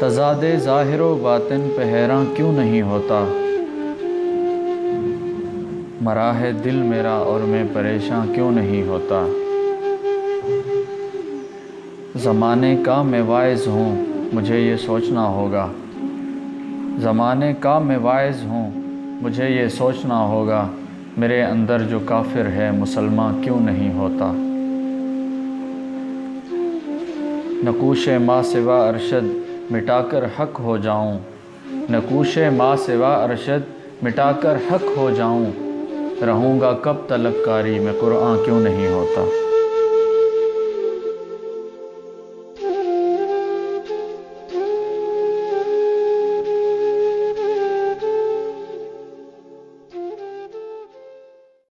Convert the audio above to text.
तज़ादे ज़ाहिर व बातिन पे हैरान क्यों नहीं होता। मरा है दिल मेरा और मैं परेशान क्यों नहीं होता। ज़माने का मैं वाइज़ हूँ मुझे ये सोचना होगा। ज़माने का मैं वाइज़ हूँ मुझे ये सोचना होगा। मेरे अंदर जो काफिर है मुसलमान क्यों नहीं होता। नकूशे माँ सिवा अरशद मिटाकर हक हो जाऊँ। नकूशे माँ सिवा अरशद मिटाकर हक हो जाऊँ। रहूँगा कब तलबकारी मैं कुरान क्यों नहीं होता।